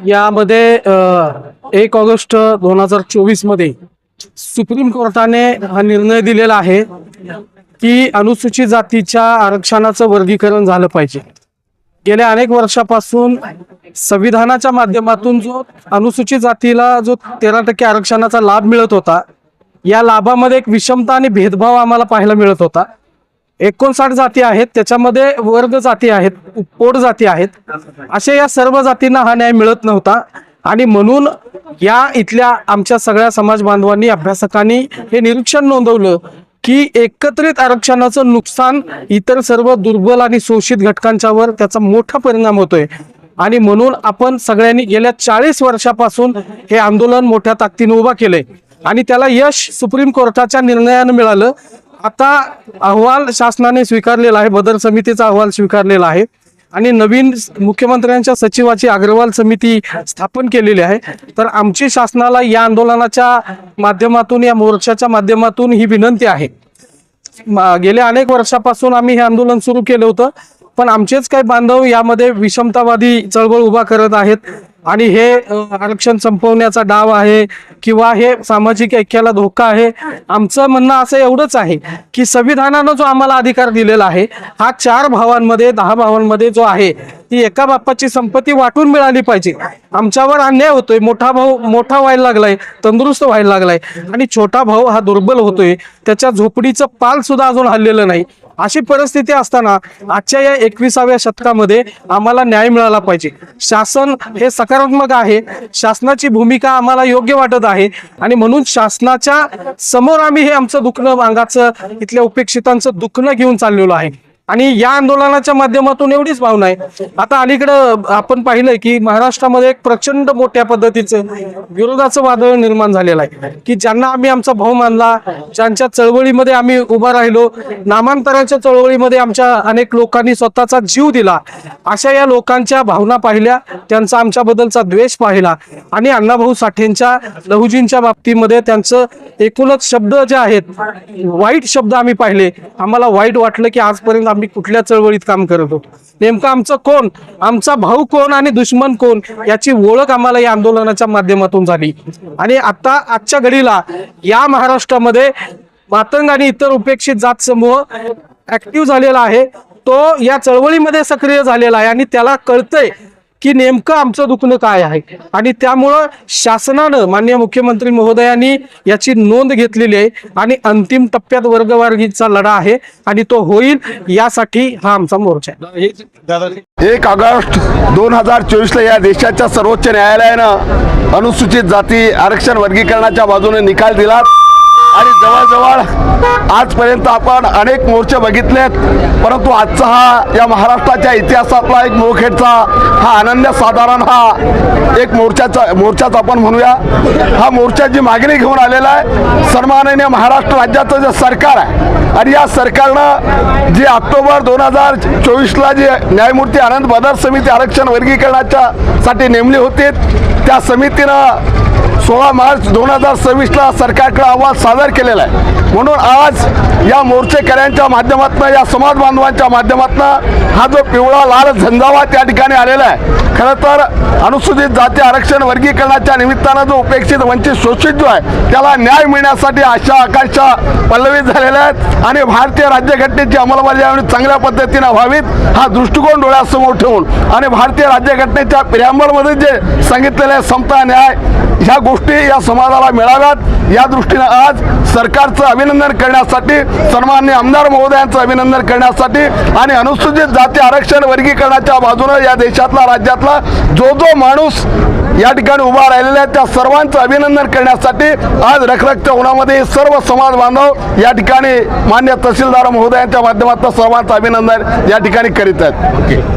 यामध्ये 1 ऑगस्ट 2024 मध्ये सुप्रीम कोर्टाने हा निर्णय दिलेला आहे की अनुसूचित जातीच्या आरक्षणाचं वर्गीकरण झालं पाहिजे। गेल्या अनेक वर्षापासून संविधानाच्या माध्यमातून जो अनुसूचित जातीला जो 13% आरक्षणाचा लाभ मिळत होता, या लाभामध्ये एक विषमता आणि भेदभाव आम्हाला पाहायला मिळत होता। 59 जाती आहेत, त्याच्यामध्ये वर्ग जाती आहेत, पोट जाती आहेत, अशा या सर्व जातींना हा न्याय मिळत नव्हता। आणि म्हणून या इथल्या आमच्या सगळ्या समाज बांधवांनी, अभ्यासकांनी हे निरीक्षण नोंदवलं की एकत्रित आरक्षणाचं नुकसान इतर सर्व दुर्बल आणि शोषित घटकांच्यावर त्याचा मोठा परिणाम होतोय। आणि म्हणून आपण सगळ्यांनी गेल्या 40 वर्षापासून हे आंदोलन मोठ्या ताकदीने उभा केलंय आणि त्याला यश सुप्रीम कोर्टाच्या निर्णयाने मिळालं। आता अहवाल शासनाने स्वीकारलेला आहे, बदर समितीचा अहवाल स्वीकारलेला आहे आणि नवीन मुख्यमंत्र्यांच्या सचिवाची अग्रवाल समिती स्थापन केलेली आहे। तर आमची शासनाला या आंदोलनाच्या माध्यमातून, या मोर्चाच्या माध्यमातून ही विनंती आहे। गेल्या अनेक वर्षापासून आम्ही हे आंदोलन सुरू केलं होतं, पण आमचेच काही बांधव यामध्ये विषमतावादी चळवळ उभा करत आहेत आणि हे आरक्षण संपवण्याचा डाव आहे किंवा हे सामाजिक ऐक्याला धोका आहे। आमचं म्हणणं असं एवढंच आहे की संविधानानं जो आम्हाला अधिकार दिलेला आहे, हा 4 भावांमध्ये 10 भावांमध्ये जो आहे, ती एका बापाची संपत्ती वाटून मिळाली पाहिजे। आमच्यावर अन्याय होतोय, मोठा भाऊ मोठा व्हायला लागलाय, तंदुरुस्त व्हायला लागलाय आणि छोटा भाऊ हा दुर्बल होतोय, त्याच्या झोपडीचं पाल सुद्धा अजून हललेलं नाही। अशी परिस्थिती असताना आजच्या या 21व्या शतकामध्ये आम्हाला न्याय मिळाला पाहिजे। शासन हे सकारात्मक आहे, शासनाची भूमिका आम्हाला योग्य वाटत आहे आणि म्हणून शासनाच्या समोर आम्ही हे आमचं दुखणं, मागाचं, इथल्या उपेक्षितांचं दुखणं घेऊन चाललेलो आहे। आणि या आंदोलनाच्या माध्यमातून एवढीच भावना आहे। आता अलीकडं आपण पाहिलंय की महाराष्ट्रामध्ये एक प्रचंड मोठ्या पद्धतीचं विरोधाचं वादळ निर्माण झालेलं आहे की ज्यांना आम्ही आमचा भाऊ मानला, ज्यांच्या चळवळीमध्ये आम्ही उभा राहिलो, नामांतराच्या चळवळीमध्ये आमच्या अनेक लोकांनी स्वतःचा जीव दिला, अशा या लोकांच्या भावना पाहिल्या, त्यांचा आमच्याबद्दलचा द्वेष पाहिला आणि अण्णाभाऊ साठेंच्या, लहुजींच्या बाबतीमध्ये त्यांचं एकूणच शब्द जे आहेत, वाईट शब्द आम्ही पाहिले। आम्हाला वाईट वाटलं की आजपर्यंत आम्ही कुठल्या चळवळीत काम करत होतो, नेमकं आमचं कोण, आमचा भाऊ कोण आणि दुश्मन कोण, याची ओळख आम्हाला या आंदोलनाच्या माध्यमातून झाली। आणि आता आजच्या घडीला या महाराष्ट्रामध्ये मातंग आणि इतर उपेक्षित जात समूह ऍक्टिव्ह झालेला आहे, तो या चळवळीमध्ये सक्रिय झालेला आहे आणि त्याला कळतंय की नेमकं आमचं दुखणं काय आहे। आणि त्यामुळं शासनानं, माननीय मुख्यमंत्री महोदयांनी याची नोंद घेतलेली आहे आणि अंतिम टप्प्यात वर्गवारीचा लढा आहे आणि तो होईल, यासाठी हा आमचा मोर्चा आहे। 1 ऑगस्ट 2024 ला या देशाच्या सर्वोच्च न्यायालयानं अनुसूचित जाती आरक्षण वर्गीकरणाच्या बाजूने निकाल दिला आणि जवळजवळ आजपर्यंत आपण अनेक मोर्चे बघितलेत, परंतु आजचा हा या महाराष्ट्राच्या इतिहासातला एक मोखेडचा हा अनन्यसाधारण हा एक मोर्चाच आपण म्हणूया। हा मोर्चाची मागणी घेऊन आलेला आहे सन्माननीय महाराष्ट्र राज्याचं जे सरकार आहे आणि या सरकारनं जे ऑक्टोबर 2024 ला जे न्यायमूर्ती आनंद बदर समिती आरक्षण वर्गीकरणाच्या साठी नेमली होती, त्या समितीनं 16 मार्च 2026 ला सरकारकडे अहवाल सादर केलेला आहे। म्हणून आज या मोर्चेकऱ्यांच्या माध्यमातून, या समाज बांधवांच्या माध्यमातून हा जो पिवळा लाल झंझावात त्या ठिकाणी आलेला आहे, खरं तर अनुसूचित जाती आरक्षण वर्गीकरणाच्या निमित्तानं जो उपेक्षित, वंचित, शोषित जो आहे, त्याला न्याय मिळण्यासाठी आशा आकांक्षा पल्लवित झालेल्या आहेत आणि भारतीय राज्यघटनेची अंमलबजावणी चांगल्या पद्धतीने व्हावीत हा दृष्टिकोन डोळ्यासमोर ठेवून आणि भारतीय राज्यघटनेच्या प्रिअम्बलमध्ये जे सांगितलेले समता, न्याय, ह्या गोष्टी या समाजाला मिळाव्यात, या दृष्टीने आज सरकारचं अभिनंदन करण्यासाठी, सन्माननीय आमदार महोदयांचं अभिनंदन करण्यासाठी आणि अनुसूचित जाती आरक्षण वर्गीकरणाच्या बाजूने या देशातला, राज्यातला जो माणूस या ठिकाणी उभा राहिलेला आहे, त्या सर्वांचं अभिनंदन करण्यासाठी आज रखरखच्या उन्हामध्ये सर्व समाज बांधव या ठिकाणी मान्य तहसीलदार महोदयांच्या माध्यमातून सर्वांचं अभिनंदन या ठिकाणी करीत आहेत।